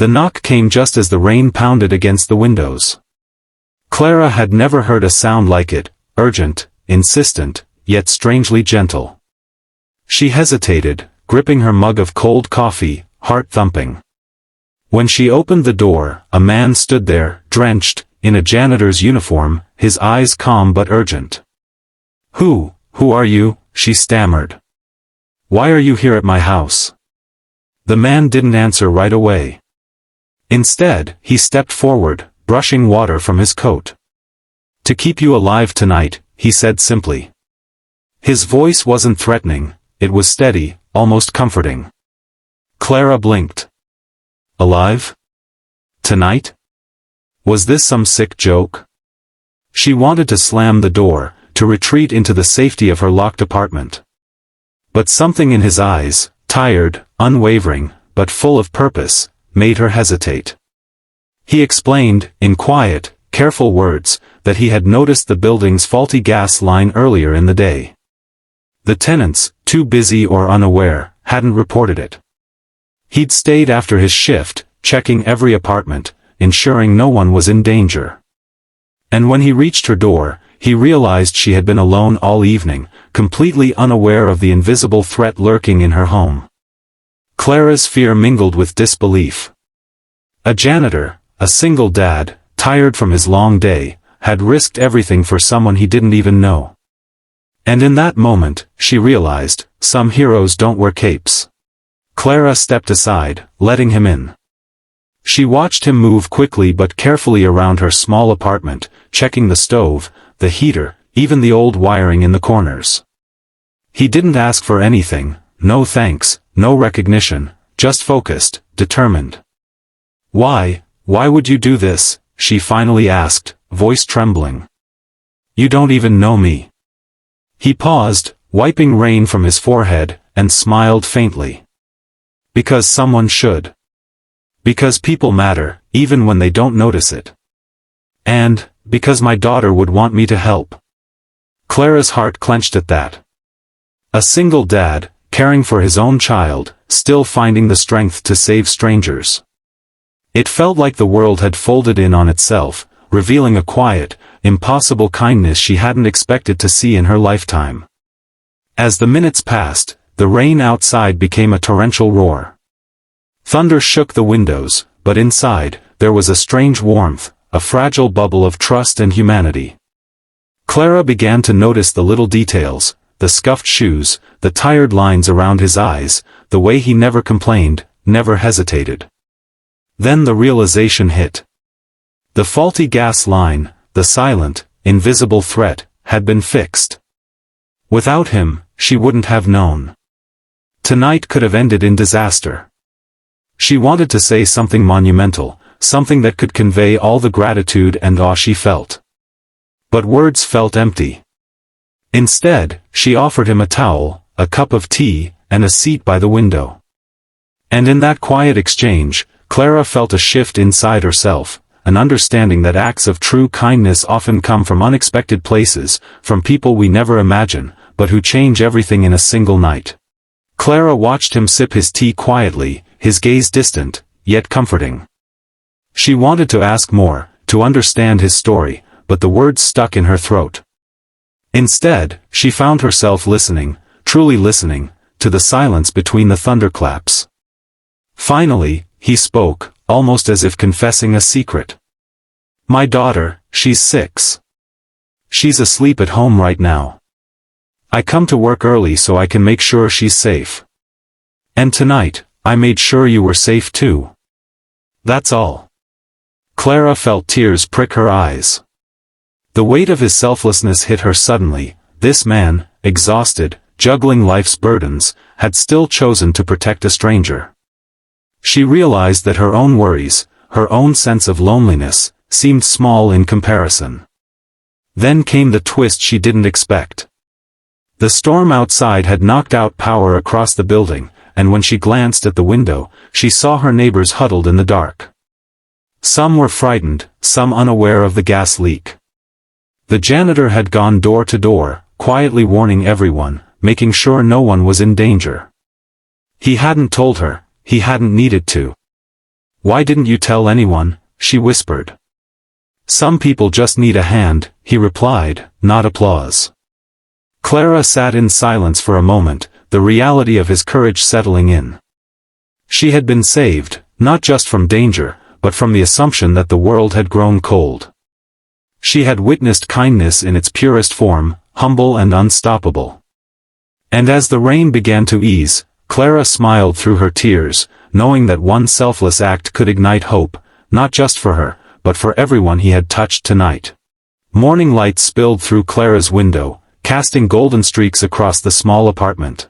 The knock came just as the rain pounded against the windows. Clara had never heard a sound like it, urgent, insistent, yet strangely gentle. She hesitated, gripping her mug of cold coffee, heart thumping. When she opened the door, a man stood there, drenched, in a janitor's uniform, his eyes calm but urgent. Who are you?" she stammered. "Why are you here at my house?" The man didn't answer right away. Instead, he stepped forward, brushing water from his coat. "To keep you alive tonight," he said simply. His voice wasn't threatening, it was steady, almost comforting. Clara blinked. Alive? Tonight? Was this some sick joke? She wanted to slam the door, to retreat into the safety of her locked apartment. But something in his eyes, tired, unwavering, but full of purpose, made her hesitate. He explained, in quiet, careful words, that he had noticed the building's faulty gas line earlier in the day. The tenants, too busy or unaware, hadn't reported it. He'd stayed after his shift, checking every apartment, ensuring no one was in danger. And when he reached her door, he realized she had been alone all evening, completely unaware of the invisible threat lurking in her home. Clara's fear mingled with disbelief. A janitor, a single dad, tired from his long day, had risked everything for someone he didn't even know. And in that moment, she realized, some heroes don't wear capes. Clara stepped aside, letting him in. She watched him move quickly but carefully around her small apartment, checking the stove, the heater, even the old wiring in the corners. He didn't ask for anything, no thanks, no recognition, just focused, determined. Why would you do this?" she finally asked, voice trembling. "You don't even know me." He paused, wiping rain from his forehead, and smiled faintly. "Because someone should. Because people matter, even when they don't notice it. And, because my daughter would want me to help." Clara's heart clenched at that. A single dad, caring for his own child, still finding the strength to save strangers. It felt like the world had folded in on itself, revealing a quiet, impossible kindness she hadn't expected to see in her lifetime. As the minutes passed, the rain outside became a torrential roar. Thunder shook the windows, but inside, there was a strange warmth, a fragile bubble of trust and humanity. Clara began to notice the little details, the scuffed shoes, the tired lines around his eyes, the way he never complained, never hesitated. Then the realization hit. The faulty gas line, the silent, invisible threat, had been fixed. Without him, she wouldn't have known. Tonight could have ended in disaster. She wanted to say something monumental, something that could convey all the gratitude and awe she felt. But words felt empty. Instead, she offered him a towel, a cup of tea, and a seat by the window. And in that quiet exchange, Clara felt a shift inside herself, an understanding that acts of true kindness often come from unexpected places, from people we never imagine, but who change everything in a single night. Clara watched him sip his tea quietly, his gaze distant, yet comforting. She wanted to ask more, to understand his story, but the words stuck in her throat. Instead, she found herself listening, truly listening, to the silence between the thunderclaps. Finally, he spoke, almost as if confessing a secret. "My daughter, she's 6. She's asleep at home right now. I come to work early so I can make sure she's safe. And tonight, I made sure you were safe too. That's all." Clara felt tears prick her eyes. The weight of his selflessness hit her suddenly. This man, exhausted, juggling life's burdens, had still chosen to protect a stranger. She realized that her own worries, her own sense of loneliness, seemed small in comparison. Then came the twist she didn't expect. The storm outside had knocked out power across the building, and when she glanced at the window, she saw her neighbors huddled in the dark. Some were frightened, some unaware of the gas leak. The janitor had gone door to door, quietly warning everyone, making sure no one was in danger. He hadn't told her, he hadn't needed to. "Why didn't you tell anyone?" she whispered. "Some people just need a hand," he replied, not applause. Clara sat in silence for a moment, the reality of his courage settling in. She had been saved, not just from danger, but from the assumption that the world had grown cold. She had witnessed kindness in its purest form, humble and unstoppable. And as the rain began to ease, Clara smiled through her tears, knowing that one selfless act could ignite hope, not just for her, but for everyone he had touched tonight. Morning light spilled through Clara's window, casting golden streaks across the small apartment.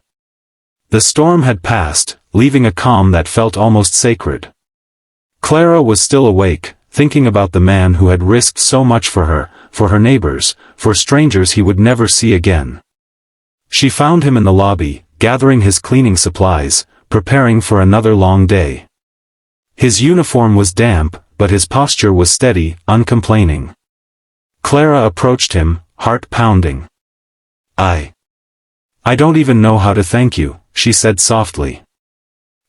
The storm had passed, leaving a calm that felt almost sacred. Clara was still awake, thinking about the man who had risked so much for her neighbors, for strangers he would never see again. She found him in the lobby, gathering his cleaning supplies, preparing for another long day. His uniform was damp, but his posture was steady, uncomplaining. Clara approached him, heart pounding. I don't even know how to thank you," she said softly.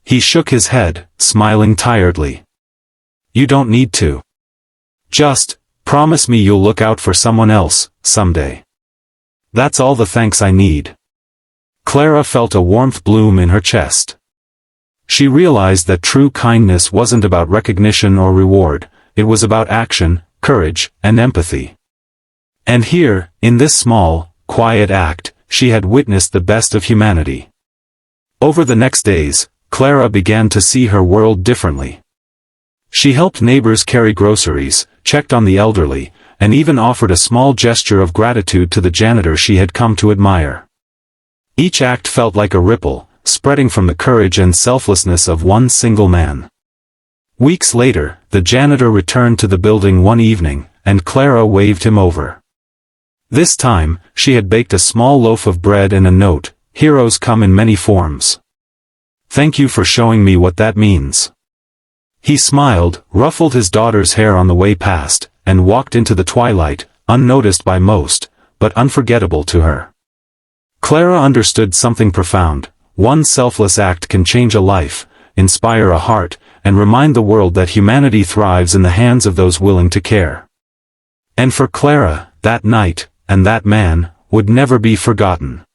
He shook his head, smiling tiredly. "You don't need to. Just promise me you'll look out for someone else, someday. That's all the thanks I need." Clara felt a warmth bloom in her chest. She realized that true kindness wasn't about recognition or reward, it was about action, courage, and empathy. And here, in this small, quiet act, she had witnessed the best of humanity. Over the next days, Clara began to see her world differently. She helped neighbors carry groceries, checked on the elderly, and even offered a small gesture of gratitude to the janitor she had come to admire. Each act felt like a ripple, spreading from the courage and selflessness of one single man. Weeks later, the janitor returned to the building one evening, and Clara waved him over. This time, she had baked a small loaf of bread and a note, "Heroes come in many forms. Thank you for showing me what that means." He smiled, ruffled his daughter's hair on the way past, and walked into the twilight, unnoticed by most, but unforgettable to her. Clara understood something profound. One selfless act can change a life, inspire a heart, and remind the world that humanity thrives in the hands of those willing to care. And for Clara, that night, and that man, would never be forgotten.